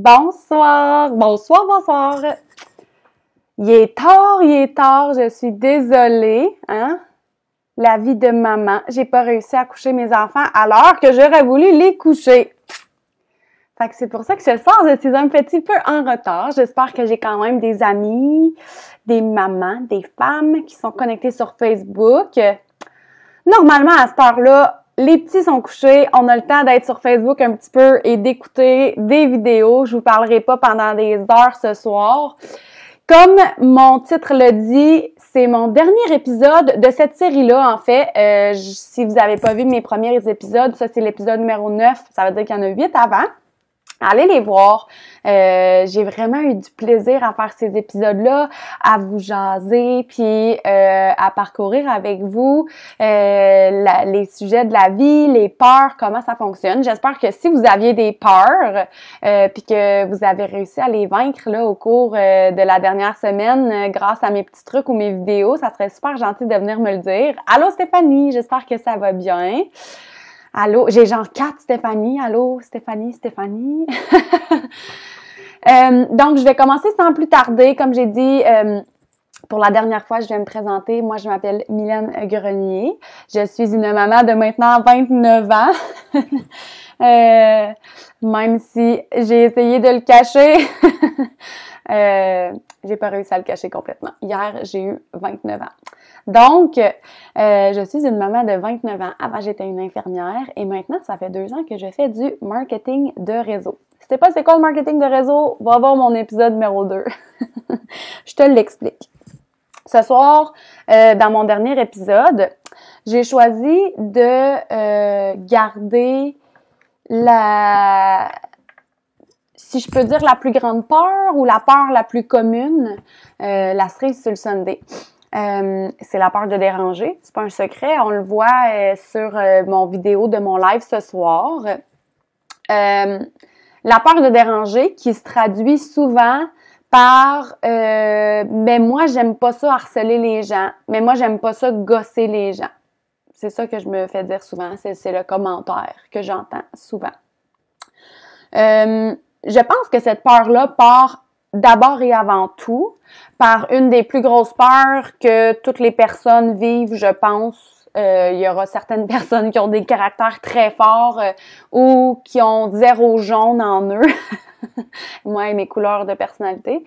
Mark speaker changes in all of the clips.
Speaker 1: Bonsoir, bonsoir. Il est tard, je suis désolée, hein? La vie de maman, j'ai pas réussi à coucher mes enfants à l'heure que j'aurais voulu les coucher. Fait que c'est pour ça que ce soir, je suis un petit peu en retard. J'espère que j'ai quand même des amis, des mamans, des femmes qui sont connectées sur Facebook. Normalement, à cette heure-là, les petits sont couchés, on a le temps d'être sur Facebook un petit peu et d'écouter des vidéos. Je vous parlerai pas pendant des heures ce soir. Comme mon titre le dit, c'est mon dernier épisode de cette série-là, en fait. Si vous n'avez pas vu mes premiers épisodes, ça c'est l'épisode numéro 9, ça veut dire qu'il y en a 8 avant. Allez les voir. J'ai vraiment eu du plaisir à faire ces épisodes-là, à vous jaser, puis à parcourir avec vous les sujets de la vie, les peurs, comment ça fonctionne. J'espère que si vous aviez des peurs, puis que vous avez réussi à les vaincre là au cours de la dernière semaine grâce à mes petits trucs ou mes vidéos, ça serait super gentil de venir me le dire. Allô Stéphanie, j'espère que ça va bien. Allô, j'ai genre 4 Stéphanie. Allô, Stéphanie. Donc, je vais commencer sans plus tarder. Comme j'ai dit, pour la dernière fois, je vais me présenter. Moi, je m'appelle Mylène Grenier. Je suis une maman de maintenant 29 ans. Même si j'ai essayé de le cacher, j'ai pas réussi à le cacher complètement. Hier, j'ai eu 29 ans. Donc, je suis une maman de 29 ans. Avant, j'étais une infirmière et maintenant, ça fait 2 ans que je fais du marketing de réseau. Si tu sais pas c'est quoi le marketing de réseau, va voir mon épisode numéro 2. Je te l'explique. Ce soir, dans mon dernier épisode, j'ai choisi de garder si je peux dire la plus grande peur ou la peur la plus commune, la cerise sur le sundae. C'est la peur de déranger. C'est pas un secret, on le voit sur mon vidéo de mon live ce soir. La peur de déranger qui se traduit souvent par mais moi j'aime pas ça harceler les gens, mais moi j'aime pas ça gosser les gens. C'est ça que je me fais dire souvent, c'est le commentaire que j'entends souvent. Je pense que cette peur-là part d'abord et avant tout par une des plus grosses peurs que toutes les personnes vivent, je pense. Il y aura certaines personnes qui ont des caractères très forts ou qui ont 0 jaune en eux, moi et mes couleurs de personnalité,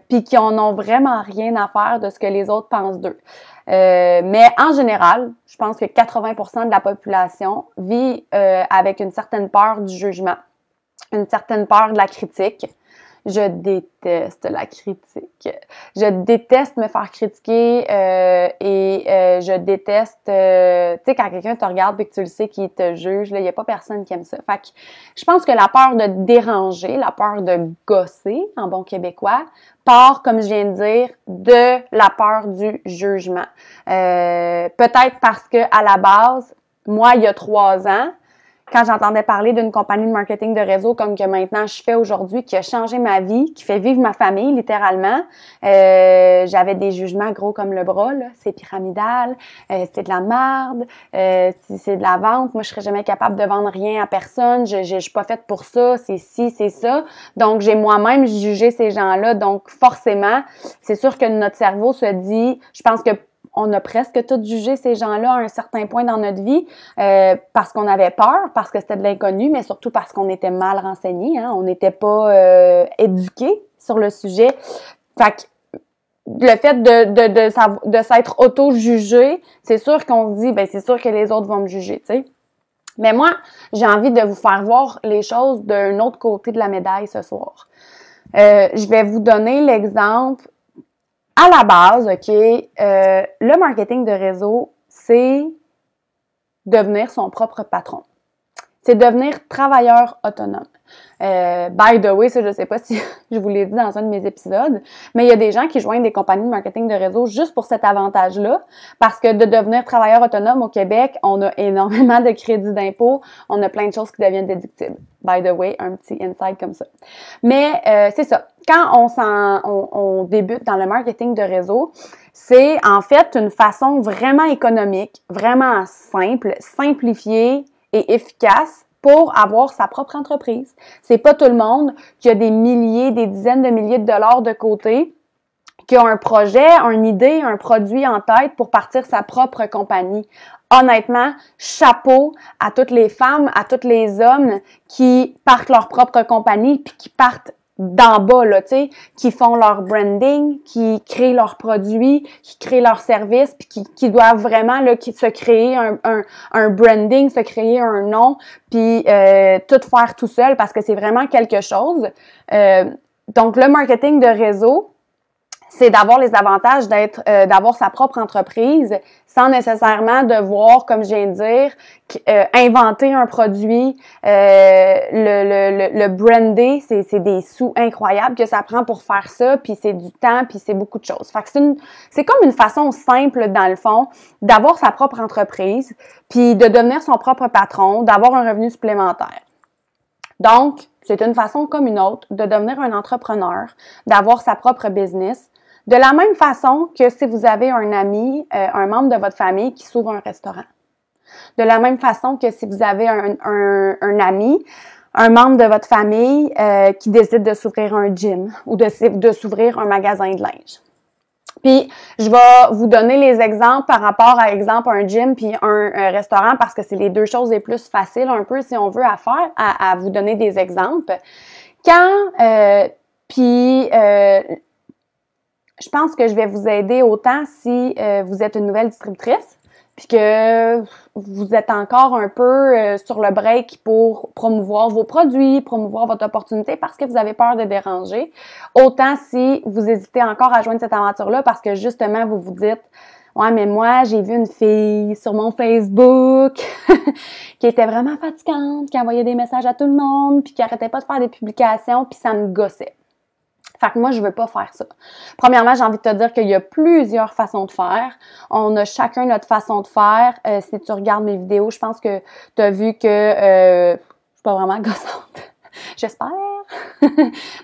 Speaker 1: puis qui en ont vraiment rien à faire de ce que les autres pensent d'eux. Mais en général, je pense que 80% de la population vit avec une certaine peur du jugement, une certaine peur de la critique. Je déteste la critique. Je déteste me faire critiquer et je déteste, tu sais, quand quelqu'un te regarde et que tu le sais qu'il te juge, là, il n'y a pas personne qui aime ça. Fait que je pense que la peur de déranger, la peur de gosser, en bon québécois, part, comme je viens de dire, de la peur du jugement. Peut-être parce que à la base, moi, il y a 3 ans, quand j'entendais parler d'une compagnie de marketing de réseau comme que maintenant je fais aujourd'hui, qui a changé ma vie, qui fait vivre ma famille littéralement, j'avais des jugements gros comme le bras, là. C'est pyramidal, c'est de la merde, c'est de la vente, moi je serais jamais capable de vendre rien à personne, je suis pas faite pour ça, c'est ci, c'est ça. Donc j'ai moi-même jugé ces gens-là, donc forcément, c'est sûr que notre cerveau se dit, je pense que on a presque tous jugé ces gens-là à un certain point dans notre vie parce qu'on avait peur, parce que c'était de l'inconnu, mais surtout parce qu'on était mal renseignés, hein? On n'était pas éduqués sur le sujet. Fait que le fait de s'être auto-jugé, c'est sûr qu'on se dit, ben c'est sûr que les autres vont me juger, tu sais. Mais moi, j'ai envie de vous faire voir les choses d'un autre côté de la médaille ce soir. Je vais vous donner l'exemple. À la base, OK, le marketing de réseau, c'est devenir son propre patron. C'est devenir travailleur autonome. By the way, ça, je sais pas si je vous l'ai dit dans un de mes épisodes, mais il y a des gens qui joignent des compagnies de marketing de réseau juste pour cet avantage-là, parce que de devenir travailleur autonome au Québec, on a énormément de crédits d'impôt, on a plein de choses qui deviennent déductibles. By the way, un petit insight comme ça. Mais c'est ça. Quand on débute dans le marketing de réseau, c'est en fait une façon vraiment économique, vraiment simple, simplifiée et efficace pour avoir sa propre entreprise. C'est pas tout le monde qui a des milliers, des dizaines de milliers de dollars de côté, qui a un projet, une idée, un produit en tête pour partir sa propre compagnie. Honnêtement, chapeau à toutes les femmes, à tous les hommes qui partent leur propre compagnie puis qui partent d'en bas, là, tu sais, qui font leur branding, qui créent leurs produits, qui créent leurs services, puis qui doivent vraiment là, se créer un branding, se créer un nom, puis tout faire tout seul parce que c'est vraiment quelque chose. Donc, le marketing de réseau, c'est d'avoir les avantages d'avoir sa propre entreprise sans nécessairement devoir, comme je viens de dire, inventer un produit, le brander, c'est des sous incroyables que ça prend pour faire ça, puis c'est du temps, puis c'est beaucoup de choses. Fait que c'est comme une façon simple, dans le fond, d'avoir sa propre entreprise, puis de devenir son propre patron, d'avoir un revenu supplémentaire. Donc, c'est une façon comme une autre de devenir un entrepreneur, d'avoir sa propre business. De la même façon que si vous avez un ami, un membre de votre famille qui s'ouvre un restaurant. De la même façon que si vous avez un ami, un membre de votre famille qui décide de s'ouvrir un gym ou de s'ouvrir un magasin de linge. Puis, je vais vous donner les exemples par rapport à, exemple, un gym puis un restaurant parce que c'est les deux choses les plus faciles un peu, si on veut, à faire, à vous donner des exemples. Je pense que je vais vous aider autant si vous êtes une nouvelle distributrice, puis que vous êtes encore un peu sur le break pour promouvoir vos produits, promouvoir votre opportunité parce que vous avez peur de déranger. Autant si vous hésitez encore à joindre cette aventure-là parce que justement, vous vous dites « Ouais, mais moi, j'ai vu une fille sur mon Facebook qui était vraiment fatigante, qui envoyait des messages à tout le monde, puis qui arrêtait pas de faire des publications, puis ça me gossait. » Fait que moi, je veux pas faire ça. Premièrement, j'ai envie de te dire qu'il y a plusieurs façons de faire. On a chacun notre façon de faire. Si tu regardes mes vidéos, je pense que tu as vu que je suis pas vraiment gossante. J'espère.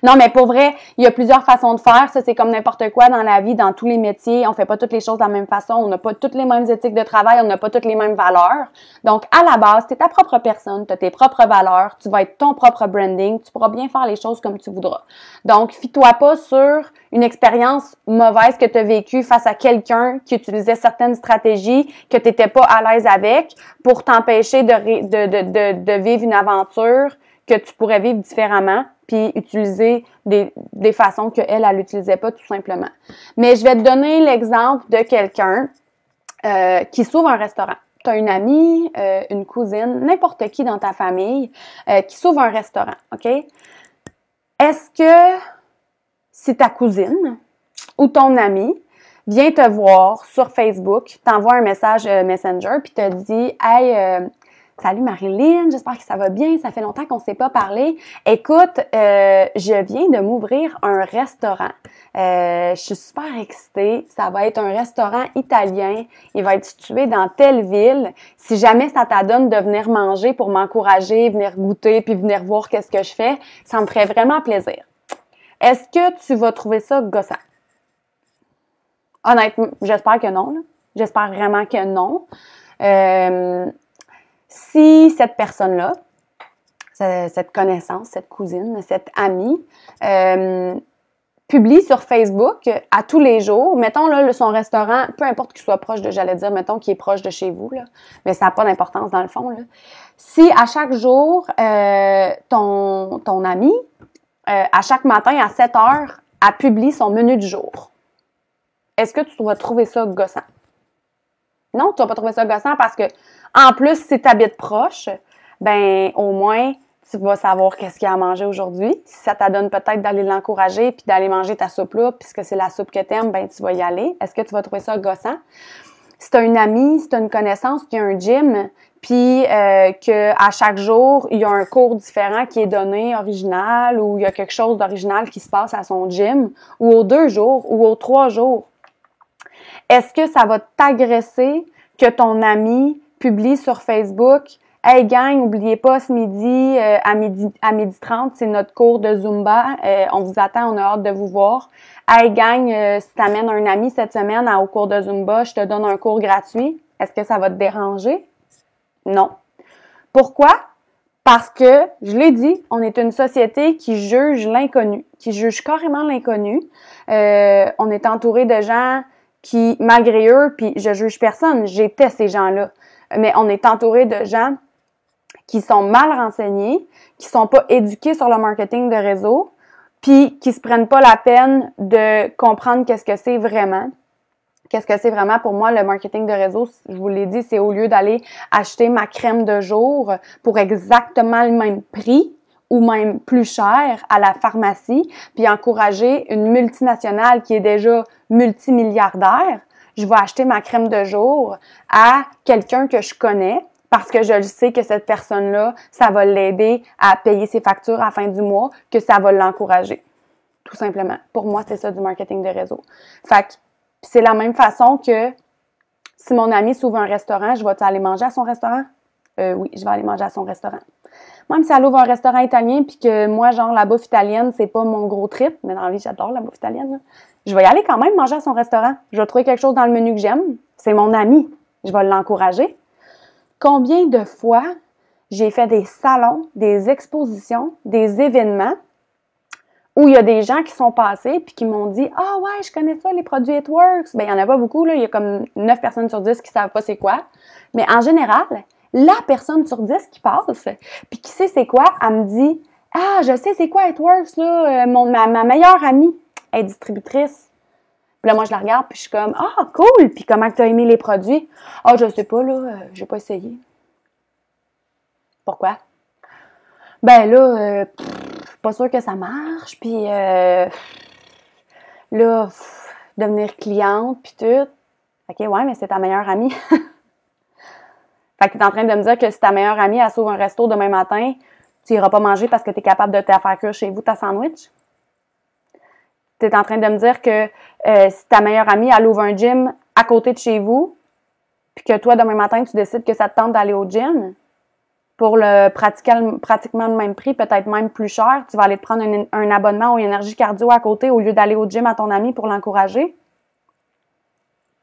Speaker 1: Non, mais pour vrai, il y a plusieurs façons de faire. Ça, c'est comme n'importe quoi dans la vie, dans tous les métiers. On fait pas toutes les choses de la même façon. On n'a pas toutes les mêmes éthiques de travail. On n'a pas toutes les mêmes valeurs. Donc, à la base, tu es ta propre personne. Tu as tes propres valeurs. Tu vas être ton propre branding. Tu pourras bien faire les choses comme tu voudras. Donc, fie-toi pas sur une expérience mauvaise que tu as vécue face à quelqu'un qui utilisait certaines stratégies que tu n'étais pas à l'aise avec pour t'empêcher de vivre une aventure que tu pourrais vivre différemment, puis utiliser des façons qu'elle n'utilisait pas, tout simplement. Mais je vais te donner l'exemple de quelqu'un qui s'ouvre un restaurant. Tu as une amie, une cousine, n'importe qui dans ta famille qui s'ouvre un restaurant, OK? Est-ce que si ta cousine ou ton ami vient te voir sur Facebook, t'envoie un message Messenger, puis te dit « Hey, salut Marilyn, j'espère que ça va bien, ça fait longtemps qu'on ne s'est pas parlé. Écoute, je viens de m'ouvrir un restaurant. Je suis super excitée. Ça va être un restaurant italien. Il va être situé dans telle ville. Si jamais ça t'adonne de venir manger pour m'encourager, venir goûter puis venir voir qu'est-ce que je fais, ça me ferait vraiment plaisir. Est-ce que tu vas trouver ça gossant? Honnêtement, j'espère que non. Là. J'espère vraiment que non. Si cette personne-là, cette connaissance, cette cousine, cette amie, publie sur Facebook à tous les jours, mettons là son restaurant, peu importe qu'il soit proche de, j'allais dire, mettons qu'il est proche de chez vous, là, mais ça n'a pas d'importance dans le fond. Là. Si à chaque jour, ton ami, à chaque matin à 7 heures, elle publie son menu du jour, est-ce que tu vas trouver ça gossant? Non, tu vas pas trouver ça gossant parce que, en plus, si tu habites proche, ben au moins, tu vas savoir qu'est-ce qu'il y a à manger aujourd'hui. Si ça t'adonne peut-être d'aller l'encourager puis d'aller manger ta soupe là, puisque c'est la soupe que t'aimes, ben tu vas y aller. Est-ce que tu vas trouver ça gossant? Si tu as une amie, si tu as une connaissance qui a un gym, puis qu'à chaque jour, il y a un cours différent qui est donné, original, ou il y a quelque chose d'original qui se passe à son gym, ou aux 2 jours, ou aux 3 jours, est-ce que ça va t'agresser que ton ami publie sur Facebook « Hey gang, n'oubliez pas ce midi, à midi 30, c'est notre cours de Zumba. On vous attend, on a hâte de vous voir. Hey gang, si t'amènes un ami cette semaine au cours de Zumba, je te donne un cours gratuit. » Est-ce que ça va te déranger? Non. Pourquoi? Parce que, je l'ai dit, on est une société qui juge l'inconnu, qui juge carrément l'inconnu. On est entouré de gens qui, malgré eux, puis je juge personne, j'étais ces gens-là, mais on est entouré de gens qui sont mal renseignés, qui sont pas éduqués sur le marketing de réseau, puis qui se prennent pas la peine de comprendre qu'est-ce que c'est vraiment. Qu'est-ce que c'est vraiment pour moi le marketing de réseau? Je vous l'ai dit, c'est au lieu d'aller acheter ma crème de jour pour exactement le même prix ou même plus cher à la pharmacie, puis encourager une multinationale qui est déjà multimilliardaire. Je vais acheter ma crème de jour à quelqu'un que je connais parce que je le sais que cette personne-là, ça va l'aider à payer ses factures à la fin du mois, que ça va l'encourager. Tout simplement. Pour moi, c'est ça du marketing de réseau. Fait que c'est la même façon que si mon ami s'ouvre un restaurant, je vais aller manger à son restaurant? Oui, je vais aller manger à son restaurant. Même si elle ouvre un restaurant italien puis que moi, genre, la bouffe italienne, c'est pas mon gros trip, mais dans la vie, j'adore la bouffe italienne, là. Je vais y aller quand même manger à son restaurant. Je vais trouver quelque chose dans le menu que j'aime. C'est mon ami. Je vais l'encourager. Combien de fois j'ai fait des salons, des expositions, des événements où il y a des gens qui sont passés puis qui m'ont dit « Ah ouais, je connais ça, les produits It Works. » Ben, il y en a pas beaucoup, là. Il y a comme 9 personnes sur 10 qui savent pas c'est quoi. Mais en général, la personne sur 10 qui passe puis qui sait c'est quoi, elle me dit « Ah, je sais c'est quoi It Works, là. Ma meilleure amie est distributrice. » Puis là, moi, je la regarde puis je suis comme « Ah, cool! Puis comment tu as aimé les produits? »« Ah, je sais pas, là. J'ai pas essayé. » Pourquoi? Ben là, pas sûr que ça marche, puis là, devenir cliente, puis tout. OK, ouais, mais c'est ta meilleure amie. Fait que t'es en train de me dire que si ta meilleure amie, elle s'ouvre un resto demain matin, tu iras pas manger parce que t'es capable de te faire cuire chez vous ta sandwich? T'es en train de me dire que si ta meilleure amie, elle ouvre un gym à côté de chez vous, puis que toi, demain matin, tu décides que ça te tente d'aller au gym, pour le pratiquement le même prix, peut-être même plus cher, tu vas aller te prendre un abonnement au énergie cardio à côté au lieu d'aller au gym à ton ami pour l'encourager.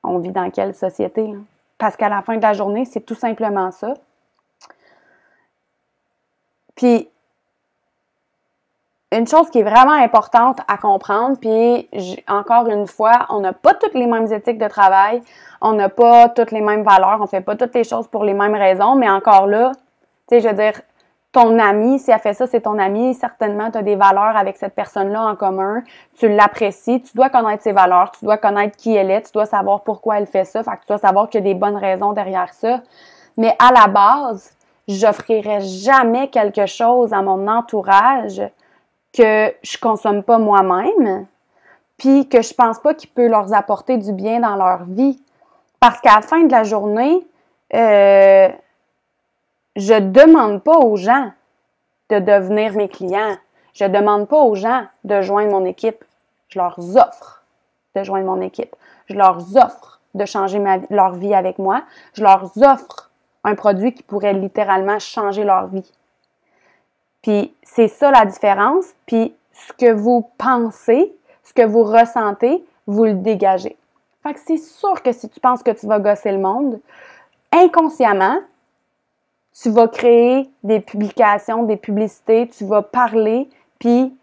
Speaker 1: On vit dans quelle société, là? Parce qu'à la fin de la journée, c'est tout simplement ça. Puis, une chose qui est vraiment importante à comprendre, puis encore une fois, on n'a pas toutes les mêmes éthiques de travail, on n'a pas toutes les mêmes valeurs, on ne fait pas toutes les choses pour les mêmes raisons, mais encore là, tu sais, je veux dire, ton ami, si elle fait ça, c'est ton ami, certainement, tu as des valeurs avec cette personne-là en commun, tu l'apprécies, tu dois connaître ses valeurs, tu dois connaître qui elle est, tu dois savoir pourquoi elle fait ça, fait que tu dois savoir qu'il y a des bonnes raisons derrière ça. Mais à la base, j'offrirais jamais quelque chose à mon entourage que je consomme pas moi-même, puis que je pense pas qu'il peut leur apporter du bien dans leur vie. Parce qu'à la fin de la journée, je demande pas aux gens de devenir mes clients. Je demande pas aux gens de joindre mon équipe. Je leur offre de joindre mon équipe. Je leur offre de changer leur vie avec moi. Je leur offre un produit qui pourrait littéralement changer leur vie. Puis c'est ça la différence. Puis ce que vous pensez, ce que vous ressentez, vous le dégagez. Fait que c'est sûr que si tu penses que tu vas gosser le monde, inconsciemment, tu vas créer des publications, des publicités, tu vas parler, puis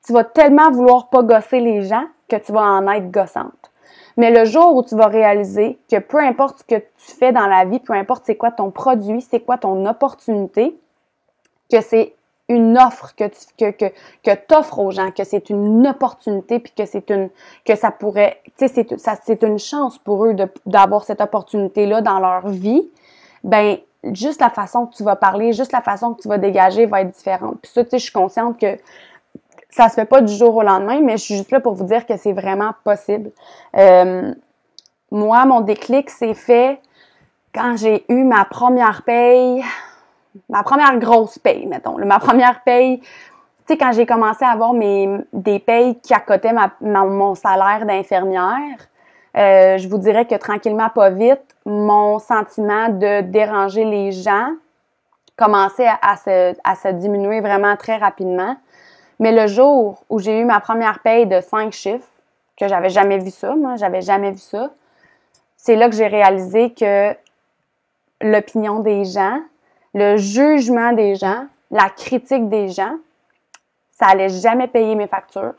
Speaker 1: tu vas tellement vouloir pas gosser les gens que tu vas en être gossante. Mais le jour où tu vas réaliser que peu importe ce que tu fais dans la vie, peu importe c'est quoi ton produit, c'est quoi ton opportunité, que c'est une offre que t'offres aux gens, que c'est une opportunité, puis que ça pourrait, tu sais, c'est une chance pour eux d'avoir cette opportunité-là dans leur vie, ben juste la façon que tu vas parler, juste la façon que tu vas dégager va être différente. Puis ça, tu sais, je suis consciente que ça se fait pas du jour au lendemain, mais je suis juste là pour vous dire que c'est vraiment possible. Moi, mon déclic s'est fait quand j'ai eu ma première paye, ma première grosse paye, mettons. Ma première paye, tu sais, quand j'ai commencé à avoir des payes qui accotaient mon salaire d'infirmière, je vous dirais que tranquillement, pas vite, mon sentiment de déranger les gens commençait à se diminuer vraiment très rapidement. Mais le jour où j'ai eu ma première paye de 5 chiffres, que j'avais jamais vu ça, moi, j'avais jamais vu ça, c'est là que j'ai réalisé que l'opinion des gens, le jugement des gens, la critique des gens, ça allait jamais payer mes factures,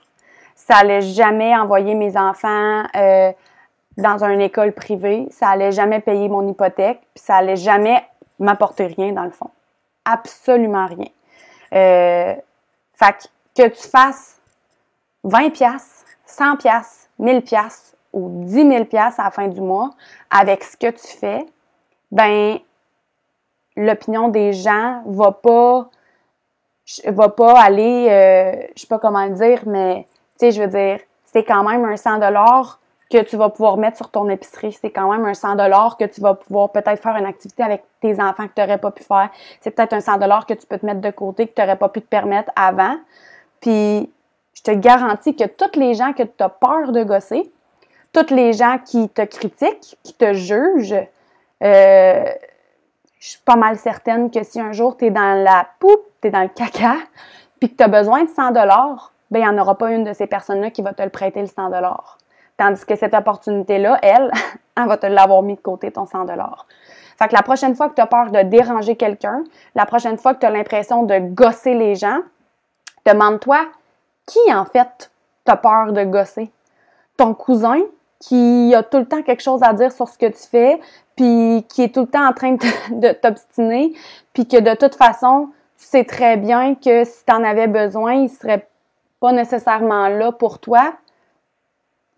Speaker 1: ça allait jamais envoyer mes enfants dans une école privée, ça allait jamais payer mon hypothèque, puis ça allait jamais m'apporter rien dans le fond. Absolument rien. Fait que tu fasses 20 piastres, 100 piastres, 1000 piastres ou 10 000 piastres à la fin du mois avec ce que tu fais, ben l'opinion des gens va pas aller, je sais pas comment le dire, mais tu sais, je veux dire, c'est quand même un 100$ que tu vas pouvoir mettre sur ton épicerie. C'est quand même un 100$ que tu vas pouvoir peut-être faire une activité avec tes enfants que tu n'aurais pas pu faire. C'est peut-être un 100$ que tu peux te mettre de côté que tu n'aurais pas pu te permettre avant. Puis, je te garantis que tous les gens que tu as peur de gosser, tous les gens qui te critiquent, qui te jugent, je suis pas mal certaine que si un jour tu es dans la poupe, tu es dans le caca, puis que tu as besoin de 100$, ben il n'y en aura pas une de ces personnes-là qui va te le prêter le 100$. Tandis que cette opportunité-là, elle va te l'avoir mis de côté, ton 100$. Fait que la prochaine fois que tu as peur de déranger quelqu'un, la prochaine fois que tu as l'impression de gosser les gens, demande-toi, qui en fait t'as peur de gosser? Ton cousin qui a tout le temps quelque chose à dire sur ce que tu fais, puis qui est tout le temps en train de t'obstiner, puis que de toute façon, tu sais très bien que si tu en avais besoin, il serait pas nécessairement là pour toi.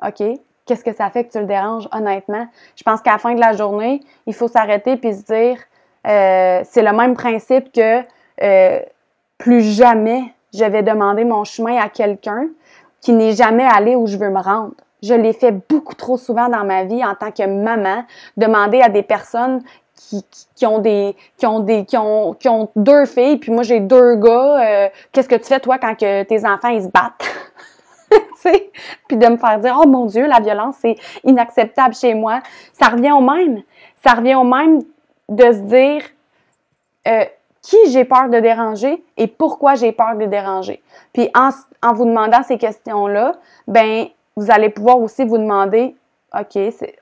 Speaker 1: OK, qu'est-ce que ça fait que tu le déranges, honnêtement? Je pense qu'à la fin de la journée, il faut s'arrêter puis se dire, c'est le même principe que plus jamais je vais demander mon chemin à quelqu'un qui n'est jamais allé où je veux me rendre. Je l'ai fait beaucoup trop souvent dans ma vie en tant que maman, demander à des personnes qui ont deux filles, puis moi j'ai deux gars, qu'est-ce que tu fais toi quand que tes enfants ils se battent? Puis de me faire dire, oh mon Dieu, la violence, c'est inacceptable chez moi. Ça revient au même. Ça revient au même de se dire qui j'ai peur de déranger et pourquoi j'ai peur de déranger. Puis en vous demandant ces questions-là, ben vous allez pouvoir aussi vous demander, OK, c'est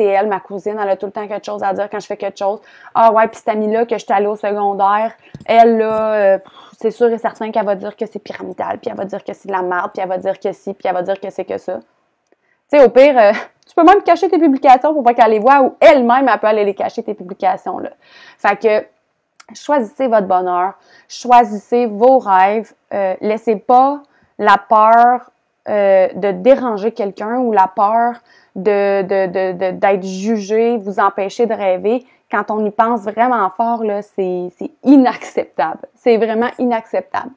Speaker 1: elle, ma cousine, elle a tout le temps quelque chose à dire quand je fais quelque chose. Ah ouais, puis cette amie-là que je suis allée au secondaire, elle, là, c'est sûr et certain qu'elle va dire que c'est pyramidal, puis elle va dire que c'est de la merde, puis elle va dire que si, puis elle va dire que c'est que ça. Tu sais, au pire, tu peux même cacher tes publications pour pas qu'elle les voie, ou elle-même, elle peut aller les cacher, tes publications, là. Fait que, choisissez votre bonheur, choisissez vos rêves, laissez pas la peur de déranger quelqu'un ou la peur d'être jugé, vous empêcher de rêver. Quand on y pense vraiment fort, là, c'est inacceptable. C'est vraiment inacceptable.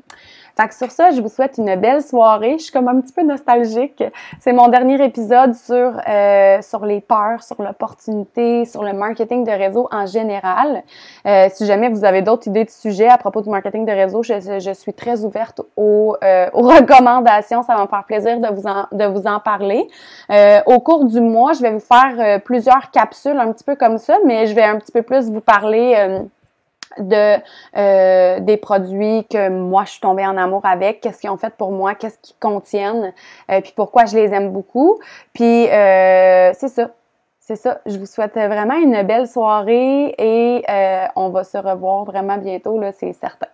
Speaker 1: Fait que sur ça, je vous souhaite une belle soirée. Je suis comme un petit peu nostalgique. C'est mon dernier épisode sur les peurs, sur l'opportunité, sur le marketing de réseau en général. Si jamais vous avez d'autres idées de sujets à propos du marketing de réseau, je suis très ouverte aux recommandations. Ça va me faire plaisir de vous en parler. Au cours du mois, je vais vous faire plusieurs capsules un petit peu comme ça, mais je vais un petit peu plus vous parler des produits que moi je suis tombée en amour avec, qu'est-ce qu'ils ont fait pour moi, qu'est-ce qu'ils contiennent, puis pourquoi je les aime beaucoup. Puis c'est ça. Je vous souhaite vraiment une belle soirée et on va se revoir vraiment bientôt, là, c'est certain.